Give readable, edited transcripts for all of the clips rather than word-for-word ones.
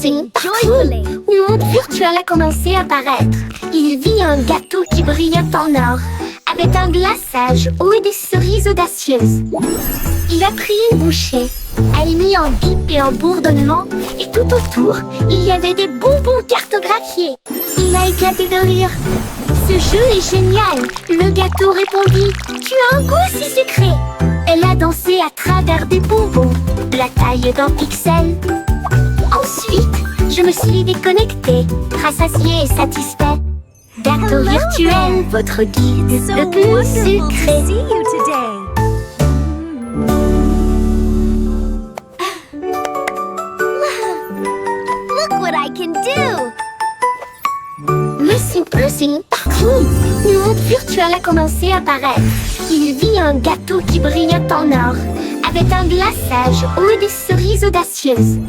Pulsing joyfully. Une monde virtuel a commencé à apparaître. Il vit un gâteau qui brillait en or, avec un glaçage haut et des cerises audacieuses. Il a pris une bouchée, elle mit en bip et en bourdonnement, et tout autour, il y avait des bonbons cartographiés. Il a éclaté de rire. Ce jeu est génial, le gâteau répondit. Tu as un goût si sucré. Elle a dansé à travers des bonbons, la taille d'un pixel. Ensuite, je me suis déconnectée, rassasiée et satisfait. Gâteau virtuel, votre guide le plus sucré. Look what I can do! Monsieur Pulsing partout. Une monde virtuel a commencé à apparaître. Il vit un gâteau qui brillait en or, avec un glaçage haut et des cerises audacieuses.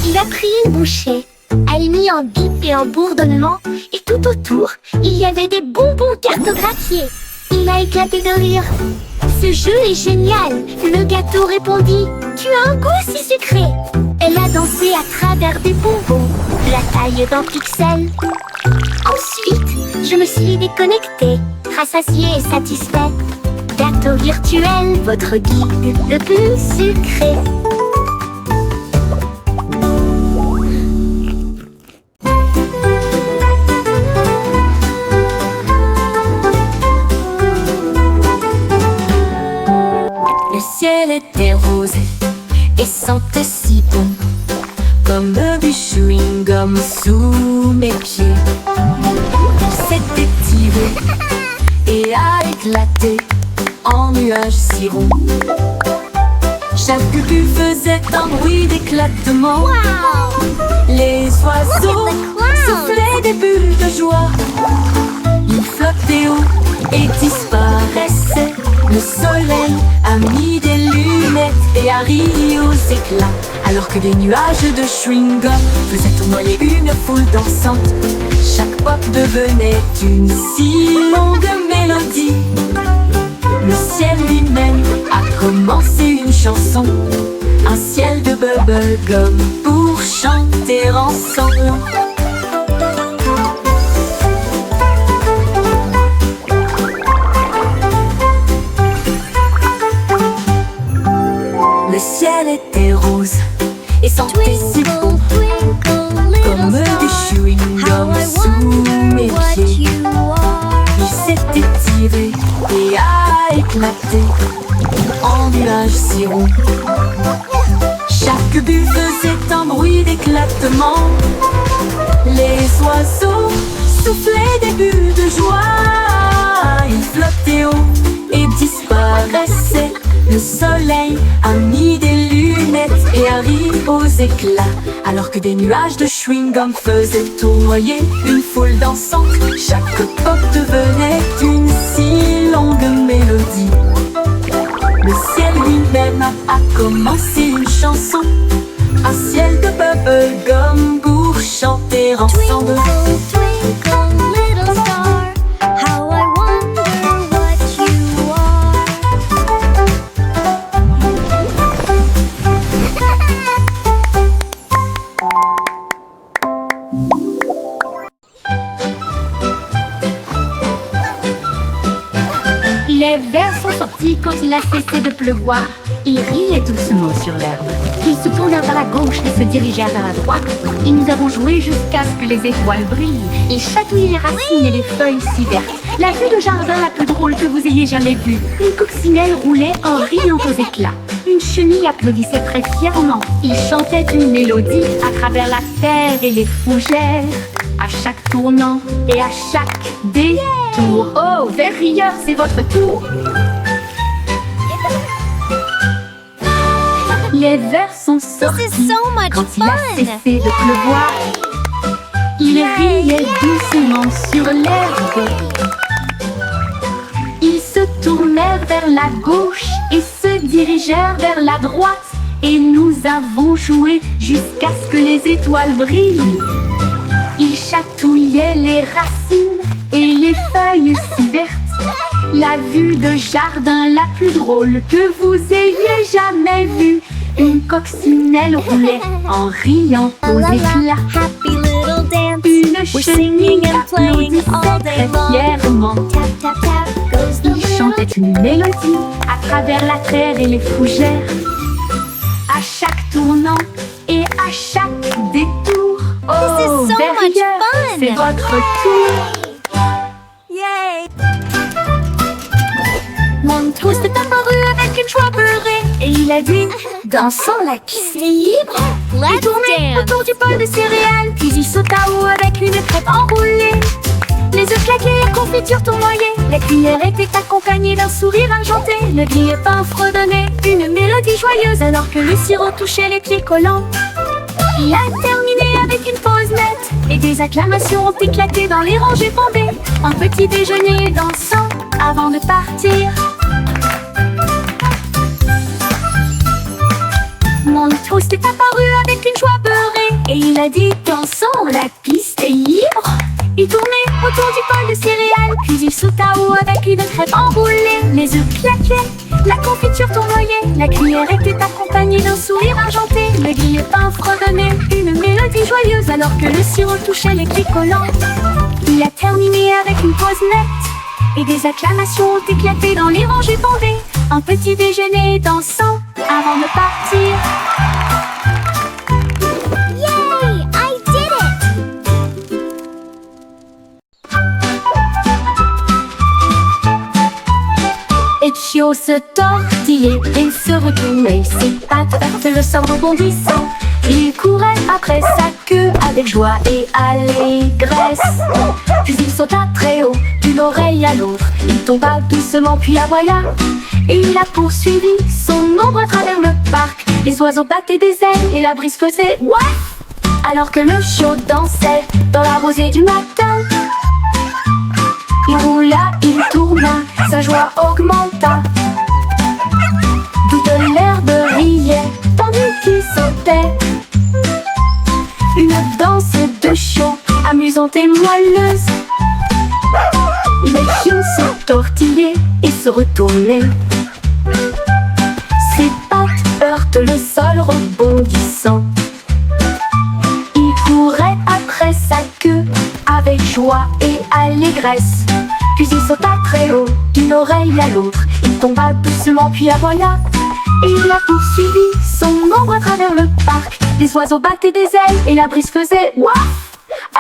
Il a pris une bouchée, elle mit en bip et en bourdonnement, et tout autour, il y avait des bonbons cartographiés. Il a éclaté de rire. Ce jeu est génial, le gâteau répondit. Tu as un goût si sucré. Elle a dansé à travers des bonbons, la taille d'un pixel. Ensuite, je me suis déconnectée, rassasiée et satisfait. Gâteau virtuel, votre guide le plus sucré. Le ciel était rose et sentait si bon, comme du chewing-gum sous mes pieds. S'était tiré et a éclaté en nuages si ronds. Chaque but faisait un bruit d'éclatement. Les oiseaux soufflaient des bulles de joie. Ils flottaient haut et disparaissaient. Le soleil a mis des lunettes et a ri aux éclats, alors que des nuages de chewing-gum faisaient tournoyer une foule dansante. Chaque pop devenait une si longue mélodie. Le ciel lui-même a commencé une chanson, un ciel de bubblegum pour chanter ensemble. Le ciel était rose et sentait si bon, comme du chewing-gum sous mes pieds. Il s'était tiré et a éclaté en nuages si ronds. Chaque but faisait un bruit d'éclatement. Les oiseaux soufflaient des bulles de joie. Ils flottaient haut et disparaissaient. Le soleil a mis des lunettes et a ri aux éclats, alors que des nuages de chewing-gum faisaient tournoyer une foule dansante. Chaque pop devenait une si longue mélodie. Le ciel lui-même a commencé une chanson, un ciel de bubblegum pour chanter ensemble. Twinkle, little star, how I wonder what you are. Les vers sont sortis quand il a cessé de pleuvoir. Ils riaient doucement sur l'herbe. Ils se tournèrent vers la gauche et se dirigèrent vers la droite. Et nous avons joué jusqu'à ce que les étoiles brillent et chatouillent les racines et les feuilles si vertes. La vue de jardin la plus drôle que vous ayez jamais vue. Une coccinelle roulait en riant aux éclats. Une chenille applaudissait très fièrement. Il chantait une mélodie à travers la terre et les fougères. À chaque tournant et à chaque détour. Oh, vers rieur, c'est votre tour. Les vers sont sortis This is so much quand il a fun. cessé de pleuvoir. Ils riaient doucement sur l'herbe. Ils se tournèrent vers la gauche et se dirigèrent vers la droite. Et nous avons joué jusqu'à ce que les étoiles brillent. Ils chatouillaient les racines et les feuilles si vertes. La vue de jardin la plus drôle que vous ayez jamais vue. Une coccinelle roulait en riant aux éclats. Happy little dance. Une We're singing chenille and playing all applaudissait day très long. fièrement. Tap, tap, tap goes the Il little chantait une mélodie à travers la terre et les fougères. À chaque tournant et à chaque détour. This is so much Verrières, fun. c'est votre tour. Yay! Montrose est apparu avec une joie beurrée et il a dit, dansons la piste est libre. Il Let's tournait dance. autour du bol de céréales, puis il sauta haut avec une crêpe enroulée. Les œufs claquaient, la confiture tournoyait, la cuillère était accompagnée d'un sourire argenté. Le grille-pain fredonnait une mélodie joyeuse alors que le sirop touchait les pieds collants. Il a terminé avec une pause nette et des acclamations ont éclaté dans les rangées bondées. Un petit déjeuner dansant avant de partir. Montrose est apparu avec une joie beurrée et il a dit, dansons, la piste est libre. Il tournait autour du bol de céréales, puis il sauta haut avec une crêpe enroulée. Les œufs claquaient, la confiture tournoyait, la cuillère était accompagnée d'un sourire argenté. Le grille-pain fredonnait une mélodie joyeuse alors que le sirop touchait les pieds collants. Il a terminé avec une pause nette et des acclamations ont éclaté dans les rangées bondées. Un petit déjeuner dansant avant de partir. Yay! I did it! Ezio se tortillait et se retournait, ses pattes heurtaient le sol rebondissant. Il courait après sa queue avec joie et allégresse. Puis il sauta très haut, d'une oreille à l'autre. Il tomba doucement puis aboya. Et il a poursuivi son ombre à travers le parc. Les oiseaux battaient des ailes et la brise faisait ouaf. Alors que le chiot dansait dans la rosée du matin. Il roula, il tourna, sa joie augmenta. Toute l'herbe riait, tandis qu'il sautait. Une danse de chiot, amusante et moelleuse. Les chiots se tortillaient et se retournaient. Ses pattes heurtent le sol rebondissant. Il courait après sa queue avec joie et allégresse. Puis il sauta très haut, d'une oreille à l'autre. Il tomba doucement puis aboya. Et il a poursuivi son ombre à travers le parc. Les oiseaux battaient des ailes et la brise faisait ouaf.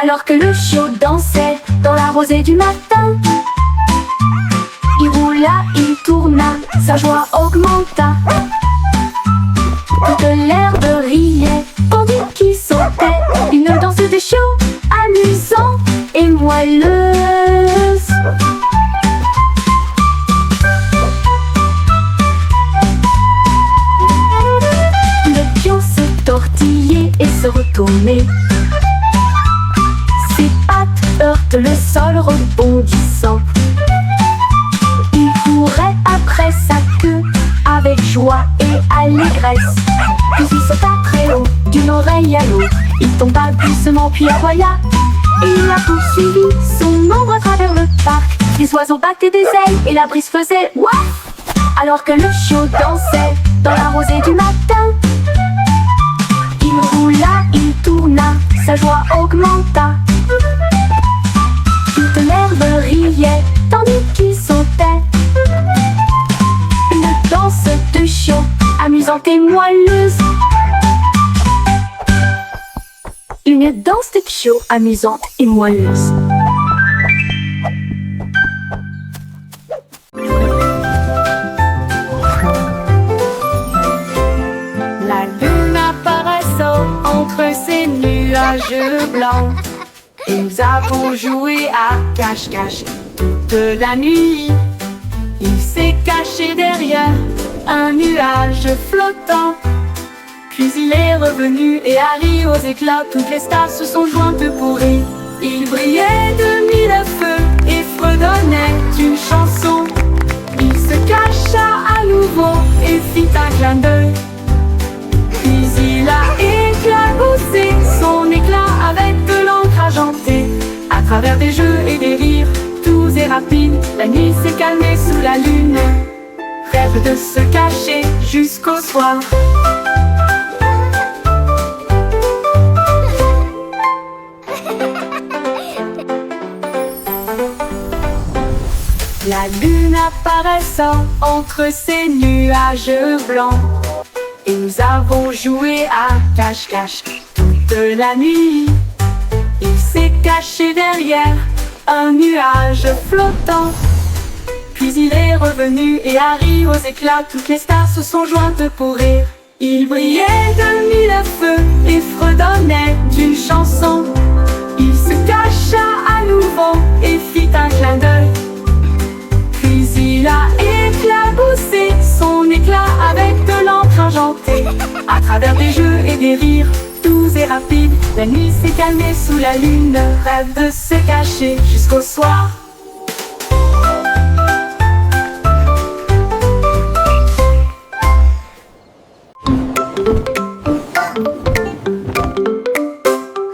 Alors que le chiot dansait dans la rosée du matin. Il roula, il tourna, sa joie augmenta. Toute l'herbe riait, tandis qu'il sautait. Une danse de chiot, amusante et moelleuse. Le pion se tortillait et se retournait. Ses pattes heurtent le sol rebondissant. Il courait après sa queue avec joie et allégresse. Puis il sauta très haut, d'une oreille à l'autre. Il tomba doucement puis aboya. Et il a poursuivi son ombre à travers le parc. Les oiseaux battaient des ailes et la brise faisait ouaf. Alors que le chiot dansait dans la rosée du matin. Il roula, il tourna, sa joie augmenta. Toute l'herbe riait, tandis qu'il sautait. Une danse de chiot, amusante et moelleuse. Une danse de chiot, amusante et moelleuse. La lune apparaissant entre ces nuages blancs. Et nous avons joué à cache-cache toute la nuit. Il s'est caché derrière un nuage flottant. Puis il est revenu et Harry aux éclats. Toutes les stars se sont jointes pour rire. Il brillait de mille feux et fredonnait une chanson. Il se cacha à nouveau et fit un clin d'œil. Puis il a éclaboussé son éclat avec de l'encre argentée. À travers des jeux et des rires, doux et rapides, la nuit s'est calmée sous la lune. Rêve de se cacher jusqu'au soir. La lune apparaissant entre ces nuages blancs. Et nous avons joué à cache-cache toute la nuit. Il s'est caché derrière un nuage flottant. Puis il est revenu et a ri aux éclats. Toutes les stars se sont jointes pour rire. Il brillait de mille feux et fredonnait d'une chanson. Il se cacha à nouveau et fit un clin d'œil. Puis il a éclaboussé son éclat avec de l'encre argentée. À travers des jeux et des rires doux et rapides, la nuit s'est calmée sous la lune. Rêve de se cacher jusqu'au soir.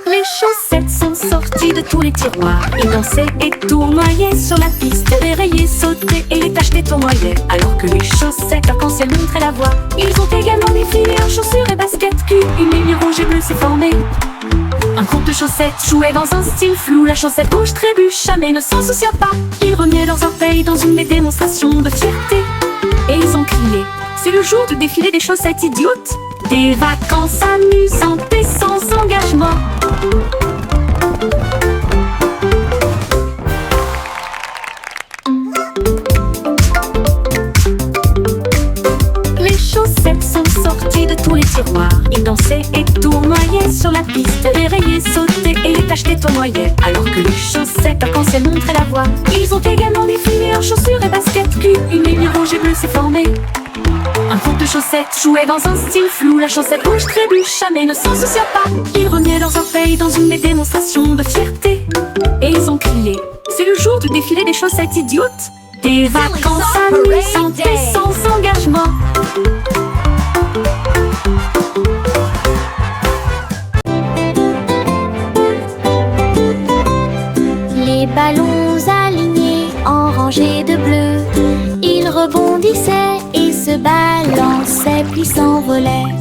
Les chaussettes sont sorties de tous les tiroirs. Ils dansaient et tournoyaient sur la piste. Dérayaient, sautaient et les tachetés tournoyaient. Alors que les chaussettes arc-en-ciel montraient la voie. Ils ont également défilé en chaussures et baskets cul. Une ligne rouge et bleue s'est formée. Un groupe de chaussettes jouait dans un style flou. La chaussette rouge trébucha mais ne s'en soucia pas. Ils remuaient leurs orteils dans une démonstration de fierté. Et ils ont crié: c'est le jour du défilé des chaussettes idiotes. Des vacances amusantes et sans engagement. Les chaussettes sont sorties de tous les tiroirs. Ils dansaient et tournoyaient sur la piste. Dérayaient, sautaient et les tachetés tournoyaient. Alors que les chaussettes arc-en-ciel montraient la voie. Ils ont également défilé en chaussures et baskets cul. Une ligne rouge et bleue s'est formée. Un groupe de chaussettes jouait dans un style flou. La chaussette rouge trébucha mais ne s'en soucia pas. Ils remuaient leurs orteils dans une démonstration de fierté. Et ils ont crié: c'est le jour du défilé des chaussettes idiotes. Des vacances amusantes et sans engagement. Les ballons alignés en rangées de bleu, ils rebondissaient et se balançaient puis s'envolaient.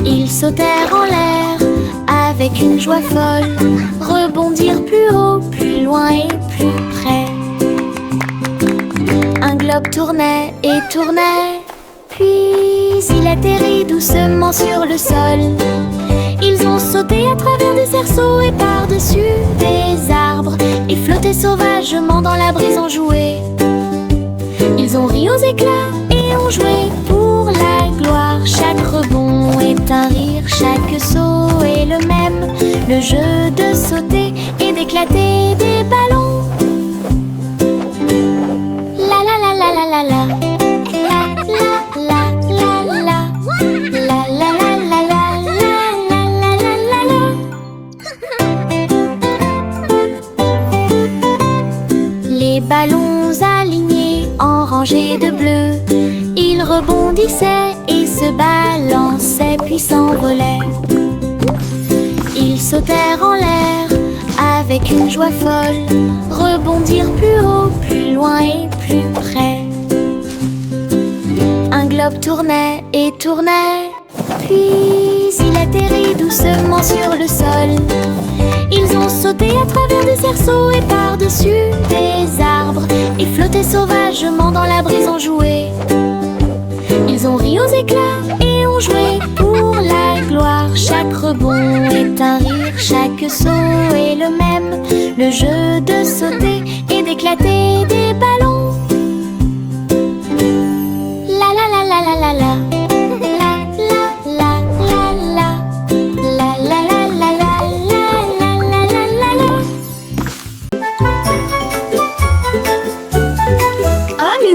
Ils sautèrent en l'air avec une joie folle, rebondirent plus haut, plus loin et plus près. Un globe tournait et tournait, puis il atterrit doucement sur le sol. Ils ont sauté à travers des cerceaux et par-dessus des arbres et flotté sauvagement dans la brise en jouet. Ils ont ri aux éclats et ont joué pour la gloire. Chaque rebond est un rire, chaque saut est le même. Le jeu de sauter et d'éclater des ballons. La la la la la la la. Les ballons alignés en rangées de bleu, ils rebondissaient et se balançaient puis s'envolaient. Ils sautèrent en l'air avec une joie folle, rebondirent plus haut, plus loin et plus près. Un globe tournait et tournait, puis il atterrit doucement sur le sol. Ils ont sauté à travers des cerceaux et par-dessus des arbres et flotté sauvagement dans la brise en jouet. Ils ont ri aux éclats et ont joué pour la gloire. Chaque rebond est un rire, chaque saut est le même. Le jeu de sauter et d'éclater des ballons. La la la la la la la.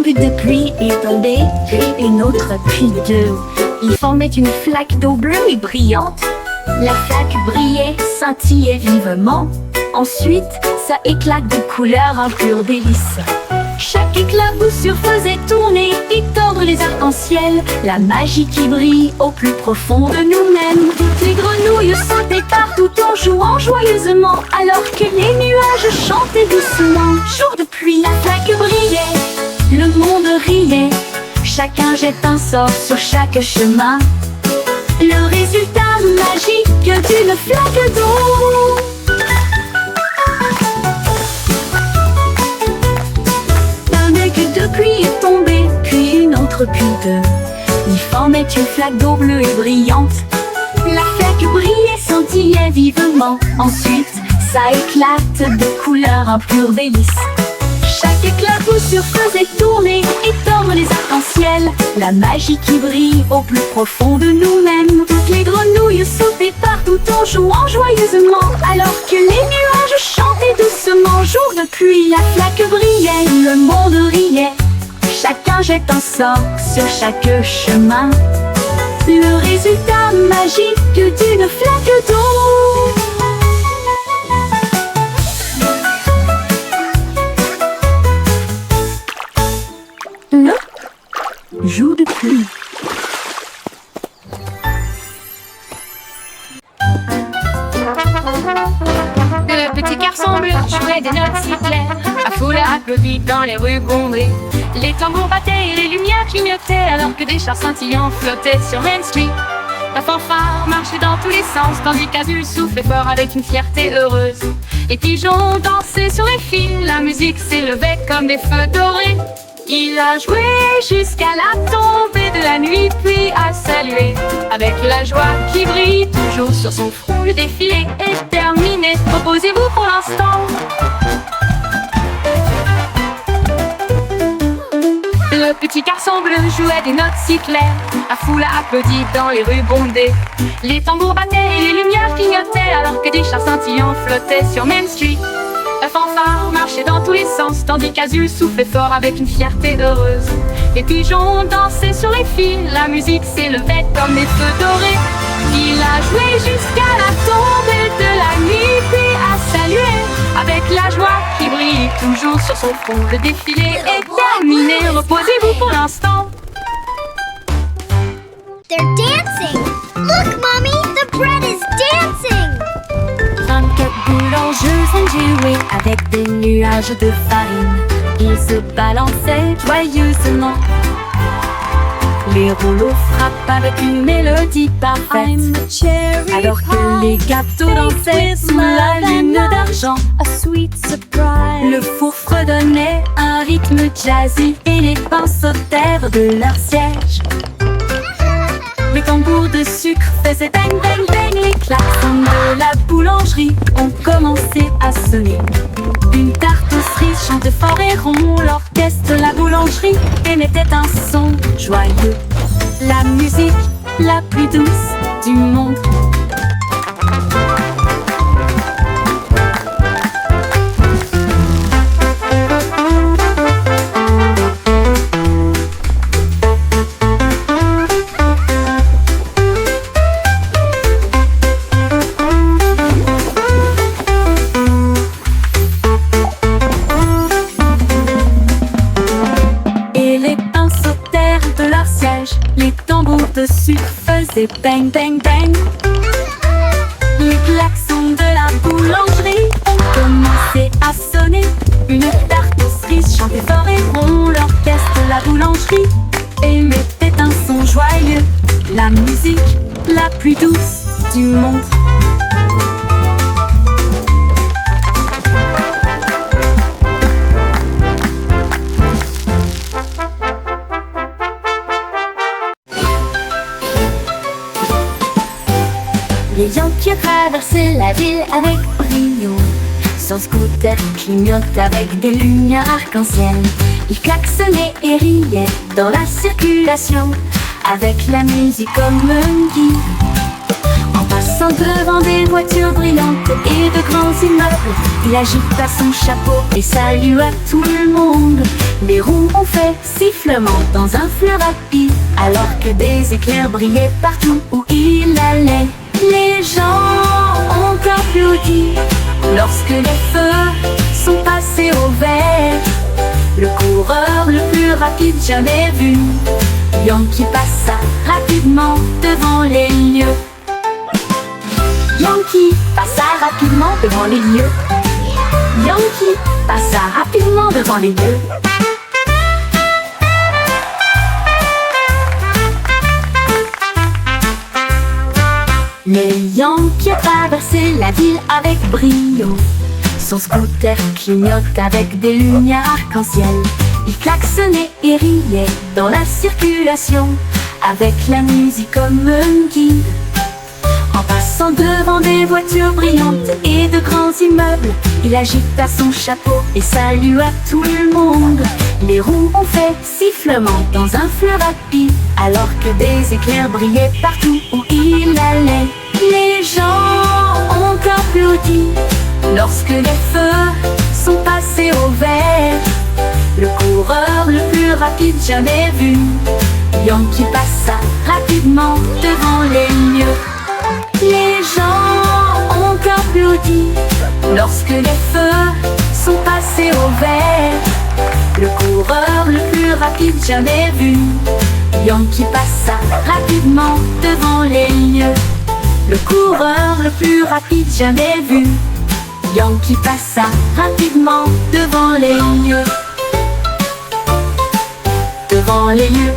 De pluie est tombée, puis une autre, puis deux. Ils formaient une flaque d'eau bleue et brillante. La flaque brillait, scintillait vivement. Ensuite, ça éclate de couleurs, un pur délice. Chaque éclaboussure faisait tourner et tordre les arcs-en-ciel. La magie qui brille au plus profond de nous-mêmes. Toutes les grenouilles sautaient partout en jouant joyeusement, alors que les nuages chantaient doucement. Jour de pluie, la flaque brillait, le monde riait. Chacun jette un sort sur chaque chemin. Le résultat magique d'une flaque d'eau. flaque de pluie est tombée, puis une autre, puis deux. Il formait une flaque d'eau bleue et brillante. La flaque brillait, scintillait vivement. Ensuite, ça éclate de couleurs, un pur délice. Chaque éclaboussure faisait tourner et tordre les arcs-en-ciel. La magie qui brille au plus profond de nous-mêmes. Toutes les grenouilles sautaient partout en jouant joyeusement, alors que les nuages chantaient doucement. Jour de pluie, la flaque brillait, le monde riait. Chacun jette un sort sur chaque chemin. Le résultat magique d'une flaque d'eau. Jour de pluie. Le petit garçon bleu jouait des notes si claires. La foule applaudit dans les rues bondées. Les tambours battaient et les lumières clignotaient, alors que des chars scintillants flottaient sur Main Street. La fanfare marchait dans tous les sens, tandis qu'Azul soufflait fort avec une fierté heureuse. Les pigeons dansaient sur les fils, la musique s'élevait comme des feux dorés. Il a joué jusqu'à la tombée de la nuit, puis a salué avec la joie qui brille toujours sur son front. Le défilé est terminé, reposez-vous pour l'instant. Le petit garçon bleu jouait des notes si claires. La foule a applaudi dans les rues bondées. Les tambours battaient et les lumières clignotaient, alors que des chars scintillants flottaient sur Main Street. La fanfare marchait dans tous les sens, tandis qu'Azul soufflait fort avec une fierté heureuse. Les pigeons dansaient sur les fils, la musique s'élevait comme des feux dorés. Il a joué jusqu'à la tombée de la nuit, puis a salué avec la joie qui brille toujours sur son front. Le défilé est terminé, reposez-vous pour l'instant. They're dancing! Look, Mommy! The bread is dancing! 24 boulangeuses ont joué avec des nuages de farine. Ils se balançaient joyeusement. Les rouleaux frappent avec une mélodie parfaite, alors que les gâteaux dansaient sous la lune d'argent. Le four fredonnait un rythme jazzy et les pains sautèrent de leur siège. Les tambours de sucre faisaient bang bang bang. Les klaxons de la boulangerie ont commencé à sonner. Une tarte aux cerises chantait fort et rond. L'orchestre de la boulangerie émettait un son joyeux. La musique la plus douce du monde. Les tambours de sucre faisaient bang bang bang. Les klaxons de la boulangerie ont commencé à sonner. Une tarte aux cerises chantait fort et rond. L'orchestre de la boulangerie émettait un son joyeux. La musique la plus douce du monde. Les Yankees traversaient la ville avec brio. Son scooter clignote avec des lumières arc-en-ciel. Il klaxonnait et riait dans la circulation, avec la musique comme un guide. En passant devant des voitures brillantes et de grands immeubles, il agita son chapeau et salua tout le monde. Les roues ont fait sifflement dans un fleuve rapide, alors que des éclairs brillaient partout où il allait. Les gens ont applaudi lorsque les feux sont passés au vert. Le coureur le plus rapide jamais vu, Yankee passa rapidement devant les lieux. Yankee passa rapidement devant les lieux. Yankee passa rapidement devant les lieux. Les Yankees traversaient la ville avec brio. Son scooter clignote avec des lumières arc-en-ciel. Il klaxonnait et riait dans la circulation, avec la musique comme un guide. En passant devant des voitures brillantes et de grands immeubles, il agita son chapeau et salua tout le monde. Les roues ont fait sifflement dans un fleuve rapide, alors que des éclairs brillaient partout où il allait. Les gens ont applaudi lorsque les feux sont passés au vert. Le coureur le plus rapide jamais vu, Yankee passa rapidement devant les lieux. Les gens ont applaudi lorsque les feux sont passés au vert. Le coureur le plus rapide jamais vu, Yankee passa rapidement devant les lieux. Le coureur le plus rapide jamais vu, Yankee passa rapidement devant les lieux. Devant les lieux.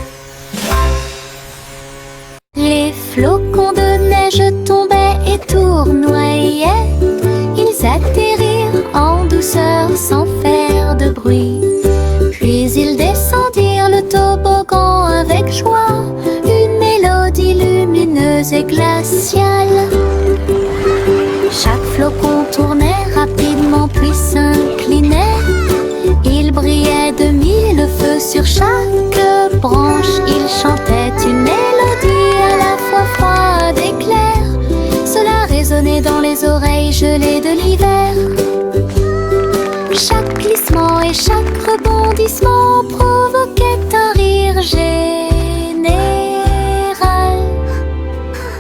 Les flocons de neige tombaient et tournoyaient. Ils atterrirent en douceur sans faire de bruit. Puis ils descendirent le toboggan avec joie, une mélodie lumineuse et glaciale. Chaque flocon tournait rapidement puis s'inclinait. Il brillait de mille feux sur chaque branche. Il chantait une mélodie à la fois froide et claire. Cela résonnait dans les oreilles gelées de l'hiver. Chaque glissement et chaque rebondissement provoquait un rire général,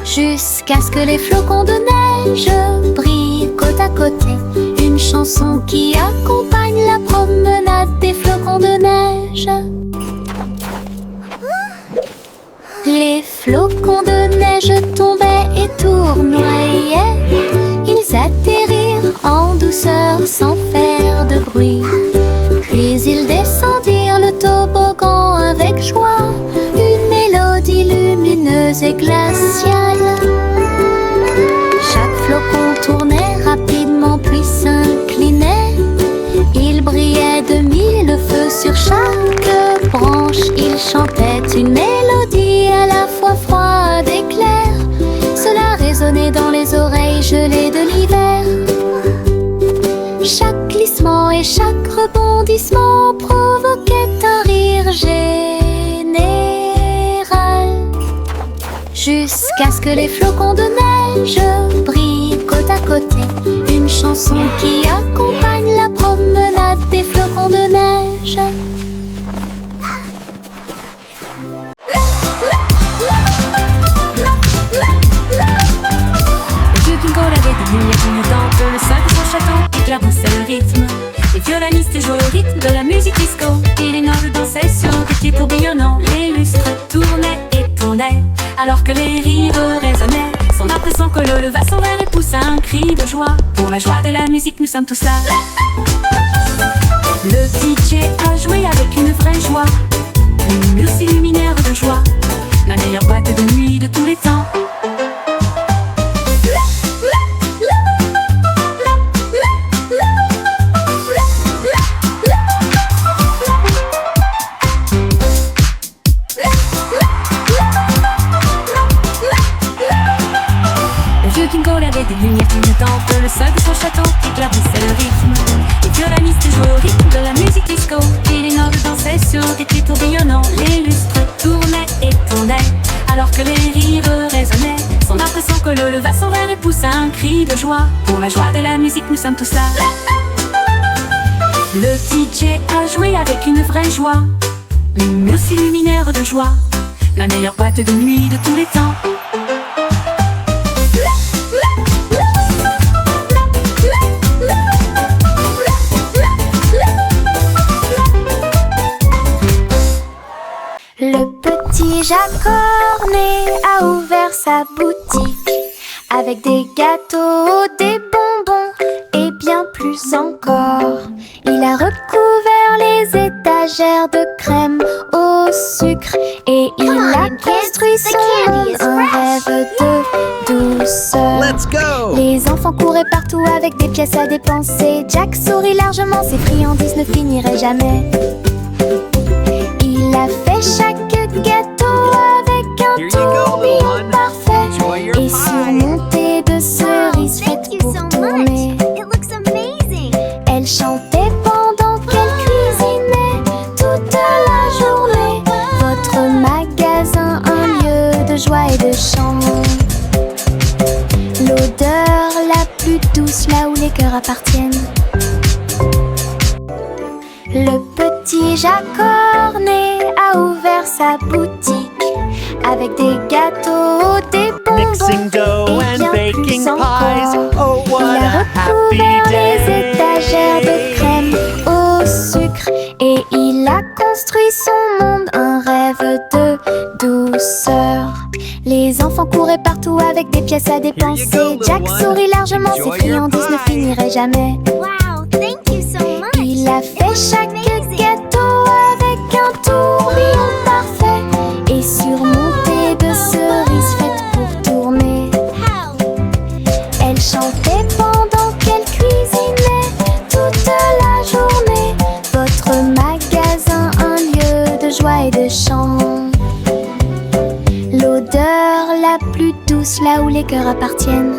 jusqu'à ce que les flocons de neige brillent côte à côté. Une chanson qui accompagne la promenade des flocons de neige. Les flocons de neige tombaient et tournoyaient. Ils atterrirent en douceur sans faire de bruit. Puis ils descendirent le toboggan avec joie, une mélodie lumineuse et glaciale. Chaque flocon tournait rapidement puis s'inclinait. Il brillait de mille feux sur chaque branche. Il chantait une mélodie à la fois froide et claire. Cela résonnait dans les oreilles gelées de l'hiver. Chaque glissement et chaque rebondissement provoquait un rire général, jusqu'à ce que les flocons de neige brillent côte à côté. Une chanson qui accompagne la promenade des flocons de neige. Le vieux Bingo avait des lumières clignotantes, le sol de son château éclaboussait le rythme. Les violonistes jouaient au rythme de la musique disco, et les nobles dansaient sur des pieds tourbillonnants. Les lustres tournaient et tournaient, alors que les rires résonnaient. Son âme de son colo leva son verre et poussa un cri de joie. Pour la joie de la musique, nous sommes tous là. Le DJ a joué avec une vraie joie, une murcie luminaire de joie, la meilleure boîte de nuit de tous les temps. Des lumières clignotantes, le sol de son château éclaboussait le rythme. Les violonistes jouaient au rythme de la musique disco, et les nobles dansaient sur des pieds tourbillonnants. Les lustres tournaient et tournaient, alors que les rires résonnaient. Son âme de son colo leva son verre et poussa un cri de joie. Pour la joie de la musique, nous sommes tous là. Le DJ a joué avec une vraie joie, une murcie luminaire de joie, la meilleure boîte de nuit de tous les temps. Le petit Jacques Cornet a ouvert sa boutique avec des gâteaux, des bonbons et bien plus encore. Il a recouvert les étagères de crème au sucre et il a construit son un rêve de douceur. Let's go! Les enfants couraient partout avec des pièces à dépenser. Jack sourit largement, ses friandises ne finiraient jamais. Il a fait chaque gâteau avec un tourbillon parfait et surmonté de cerises faites pour tourner. Elle chantait pendant qu'elle cuisinait toute la journée. Votre magasin, un lieu de joie et de chant. L'odeur la plus douce là où les cœurs appartiennent. Le petit Jacques Cornet a ouvert sa boutique avec des gâteaux, des bonbons Mixing dough et and bien baking plus pies. encore. Oh, what Il a a happy recouvert les day. étagères de crème au sucre et il a construit son monde, un rêve de douceur. Les enfants couraient partout avec des pièces à dépenser. little Jack one. sourit largement, ses Enjoy your friandises ne pie. finiraient jamais. Il a fait chaque gâteau avec un tourbillon parfait et surmonté de cerises faites pour tourner. Elle chantait pendant qu'elle cuisinait toute la journée. Votre magasin, un lieu de joie et de chant. L'odeur la plus douce là où les cœurs appartiennent.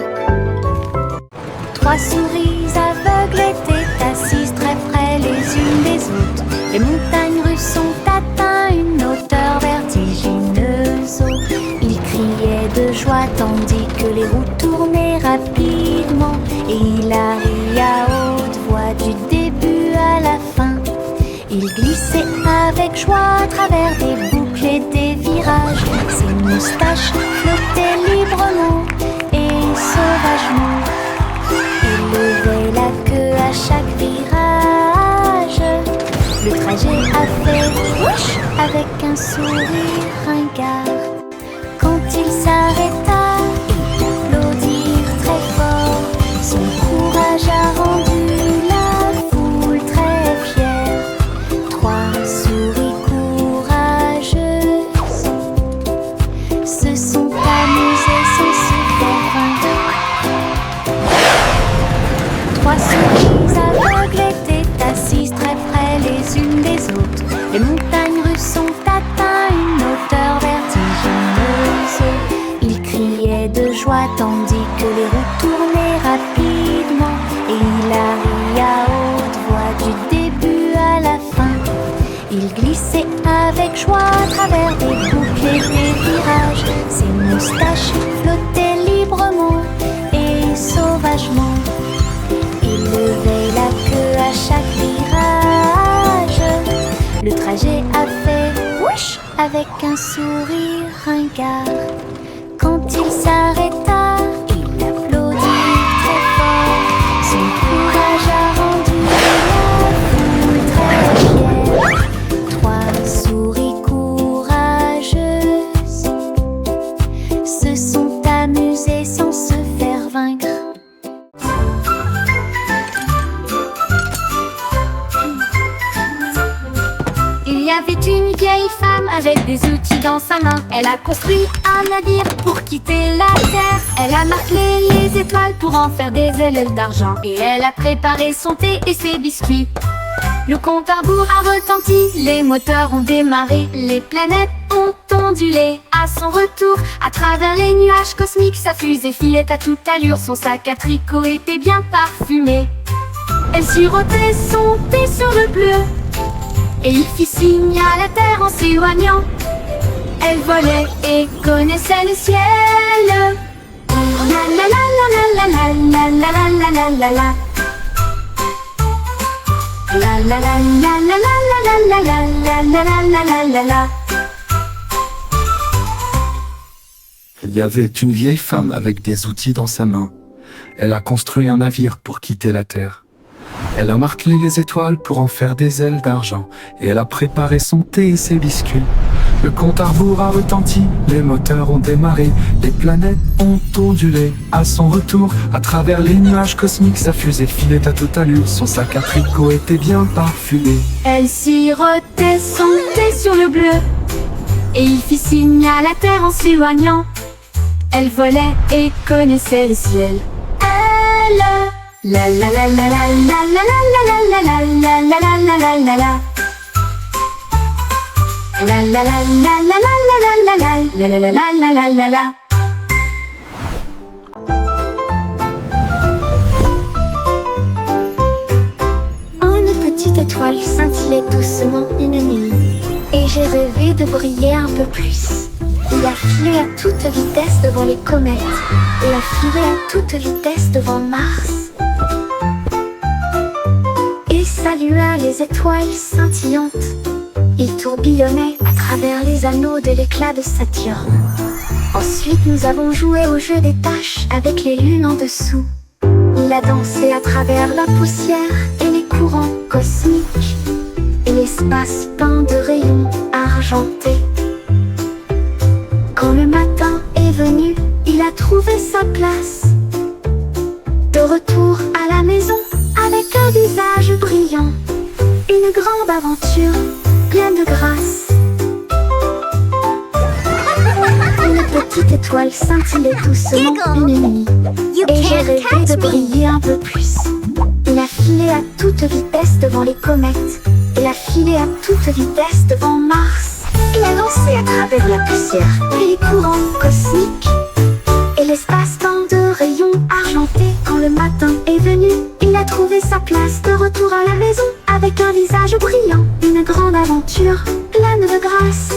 Trois souris aveugles étaient assises très près les unes des autres. Les montagnes russes ont atteint une hauteur vertigineuse. Ils criaient de joie tandis que les roues tournaient rapidement. Et Hilary à haute voix du début à la fin. Il glissait avec joie à travers des boucles et des virages. Ses moustaches flottaient librement et sauvagement. Il levait la queue à chaque virage. Le trajet a fait whoosh avec un sourire ringard. Quand il s'arrêta, il applaudit très fort. Son courage a rendu la foule très fière. Trois souris courageuses se sont amusées sans se faire vaincre. Trois souris aveugles étaient assises très près les unes des autres. Les montagnes russes ont atteint une hauteur vertigineuse. Ils criaient de joie tandis que les roues tournaient rapidement. Et Hilary à haute voix du début à la fin. Il glissait avec joie à travers des boucles et des virages. Ses moustaches flottaient librement et sauvagement. Il levait la queue à chaque virage. Le trajet a fait whoosh avec un sourire ringard. Quand il s'arrêta, il applaudit très fort. Son courage a rendu la foule très fière. Trois souris courageuses se sont amusées sans se faire vaincre. Il y avait une vieille femme avec des outils dans sa main. Elle a construit un navire pour quitter la terre. Elle a martelé les étoiles pour en faire des ailes d'argent. Et elle a préparé son thé et ses biscuits. Le compte à rebours a retenti, les moteurs ont démarré. Les planètes ont ondulé à son retour. À travers les nuages cosmiques, sa fusée filait à toute allure. Son sac à tricot était bien parfumé. Elle sirotait son thé sur le bleu et il fit signe à la terre en s'éloignant. Elle volait et connaissait le ciel. La la la la la la la la la la la la la. La la la la la la la la la la la la la la la. Il y avait une vieille femme avec des outils dans sa main. Elle a construit un navire pour quitter la terre. Elle a martelé les étoiles pour en faire des ailes d'argent. Et elle a préparé son thé et ses biscuits. Le compte à rebours a retenti, les moteurs ont démarré. Les planètes ont ondulé à son retour. À travers les nuages cosmiques, sa fusée filait à toute allure. Son sac à tricot était bien parfumé. Elle sirotait son thé sur le bleu et il fit signe à la terre en s'éloignant. Elle volait et connaissait le ciel. Elle la la la la la la la la la la la la la la la la la. La la la la la la la la la la la la la la la la. Une petite étoile scintillait doucement une nuit, et j'ai rêvé de briller un peu plus. Il a filé à toute vitesse devant les comètes, et a filé à toute vitesse devant Mars. Et salua les étoiles scintillantes. Il tourbillonnait à travers les anneaux de l'éclat de Saturne. Ensuite nous avons joué au jeu des taches avec les lunes en dessous. Il a dansé à travers la poussière et les courants cosmiques, et l'espace peint de rayons argentés. Quand le matin est venu, il a trouvé sa place. De retour à la maison avec un visage brillant, une grande aventure pleine de grâce. Une petite étoile scintillait doucement une nuit, et j'ai rêvé de briller un peu plus. Il a filé à toute vitesse devant les comètes, il a filé à toute vitesse devant Mars. Il a lancé à travers la poussière et les courants cosmiques, et l'espace peint de rayons argentés. Quand le matin est venu, il a trouvé sa place. De retour à la maison avec un visage brillant, une grande aventure pleine de grâce.